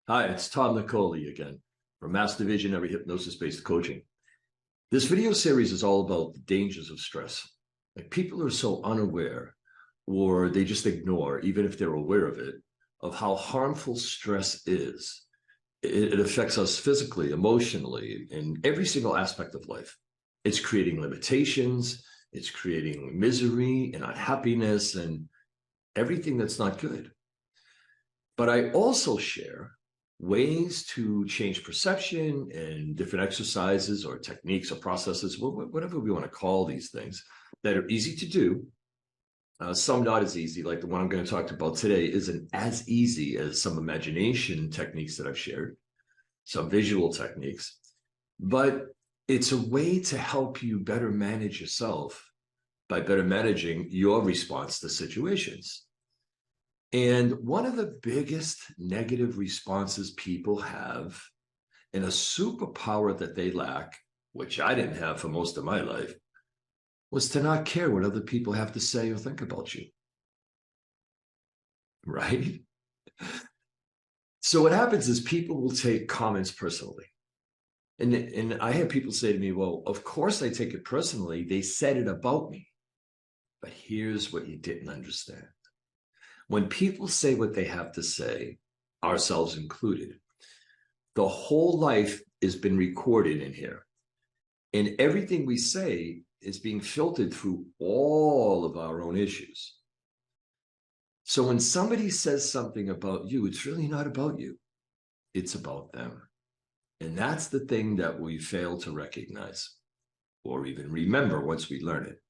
Hi, it's Tom Nicoli again from Master Visionary Hypnosis-Based Coaching. This video series is all about the dangers of stress. Like people are so unaware, or they just ignore, even if they're aware of it, of how harmful stress is. It affects us physically, emotionally, in every single aspect of life. It's creating limitations, it's creating misery and unhappiness and everything that's not good. But I also share ways to change perception and different exercises or techniques or processes, whatever we want to call these things, that are easy to do. Some not as easy, like the one I'm going to talk about today isn't as easy as some imagination techniques that I've shared, some visual techniques, but it's a way to help you better manage yourself by better managing your response to situations. And one of the biggest negative responses people have, and a superpower that they lack, which I didn't have for most of my life, was to not care what other people have to say or think about you. Right? So what happens is people will take comments personally. And I have people say to me, well, of course I take it personally. They said it about me. But here's what you didn't understand. When people say what they have to say, ourselves included, the whole life has been recorded in here. And everything we say is being filtered through all of our own issues. So when somebody says something about you, it's really not about you. It's about them. And that's the thing that we fail to recognize or even remember once we learn it.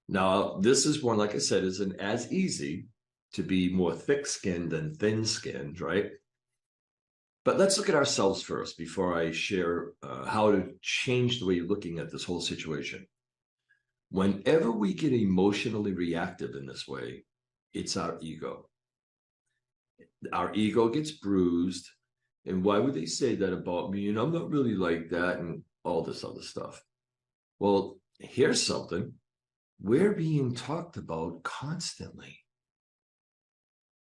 Now, this is one, like I said, isn't as easy to be more thick-skinned than thin-skinned, right? But let's look at ourselves first before I share how to change the way you're looking at this whole situation. Whenever we get emotionally reactive in this way, it's our ego. Our ego gets bruised. And why would they say that about me? And I'm not really like that and all this other stuff. Well, here's something. We're being talked about constantly.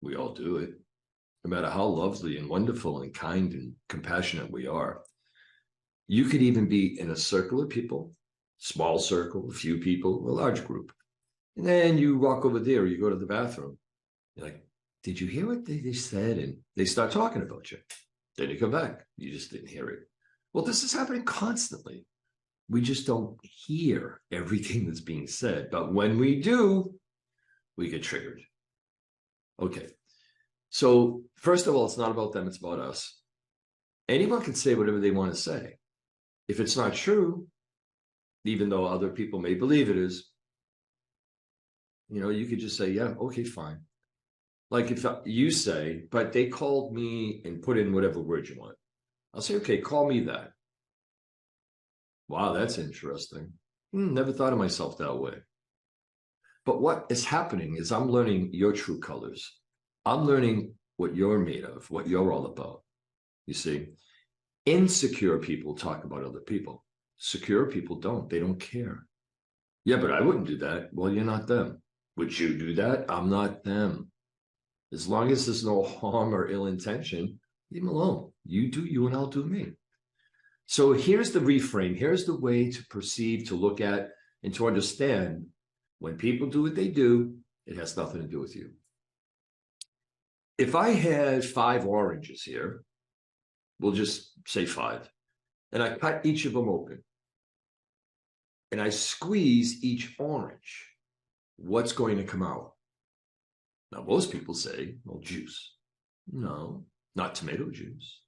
We all do it, no matter how lovely and wonderful and kind and compassionate we are. You could even be in a circle of people, small circle, a few people, a large group. And then you walk over there, you go to the bathroom. You're like, did you hear what they said? And they start talking about you. Then you come back. You just didn't hear it. Well, this is happening constantly. We just don't hear everything that's being said. But when we do, we get triggered. Okay. So first of all, it's not about them, it's about us. Anyone can say whatever they want to say. If it's not true, even though other people may believe it is, you could just say, yeah, okay, fine. Like if you say, but they called me and put in whatever word you want. I'll say, okay, call me that. Wow, that's interesting. Never thought of myself that way. But what is happening is I'm learning your true colors. I'm learning what you're made of, what you're all about. You see, insecure people talk about other people. Secure people don't. They don't care. Yeah, but I wouldn't do that. Well, you're not them. Would you do that? I'm not them. As long as there's no harm or ill intention, leave them alone. You do you and I'll do me. So here's the reframe. Here's the way to perceive, to look at, and to understand when people do what they do, it has nothing to do with you. If I had 5 oranges here, we'll just say 5, and I cut each of them open, and I squeeze each orange, what's going to come out? Now, most people say, well, juice. No, not tomato juice.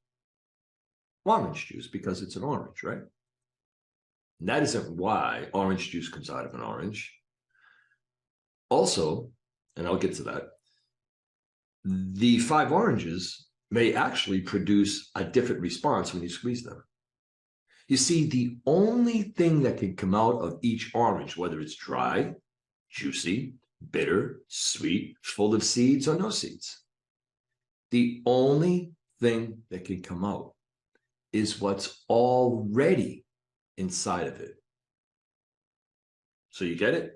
Orange juice, because it's an orange, right? And that isn't why orange juice comes out of an orange. Also, and I'll get to that, the 5 oranges may actually produce a different response when you squeeze them. You see, the only thing that can come out of each orange, whether it's dry, juicy, bitter, sweet, full of seeds, or no seeds, the only thing that can come out is what's already inside of it. So you get it?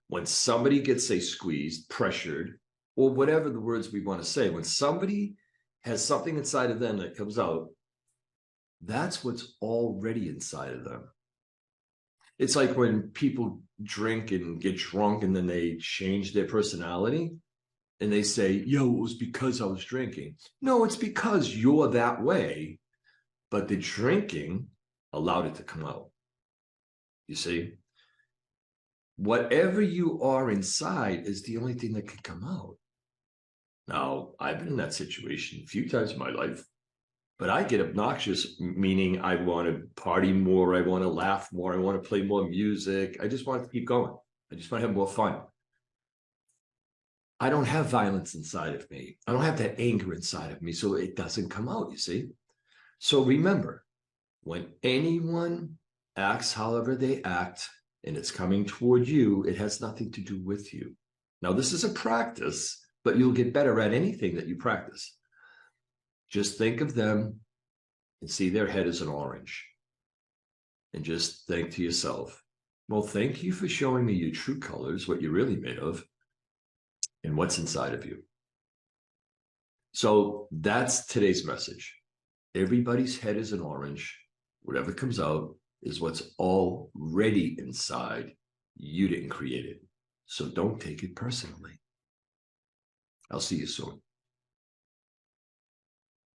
When somebody gets, say, squeezed, pressured, or whatever the words we want to say, when somebody has something inside of them that comes out, that's what's already inside of them. It's like when people drink and get drunk and then they change their personality and they say, yo, it was because I was drinking. No, it's because you're that way, but the drinking allowed it to come out. You see? Whatever you are inside is the only thing that can come out. Now, I've been in that situation a few times in my life, but I get obnoxious, meaning I want to party more, I want to laugh more, I want to play more music. I just want to keep going. I just want to have more fun. I don't have violence inside of me. I don't have that anger inside of me, so it doesn't come out, you see? So remember, when anyone acts however they act and it's coming toward you, it has nothing to do with you. Now, this is a practice, but you'll get better at anything that you practice. Just think of them and see their head as an orange. And just think to yourself, well, thank you for showing me your true colors, what you're really made of, and what's inside of you. So that's today's message. Everybody's head is an orange. Whatever comes out is what's already inside. You didn't create it. So don't take it personally. I'll see you soon.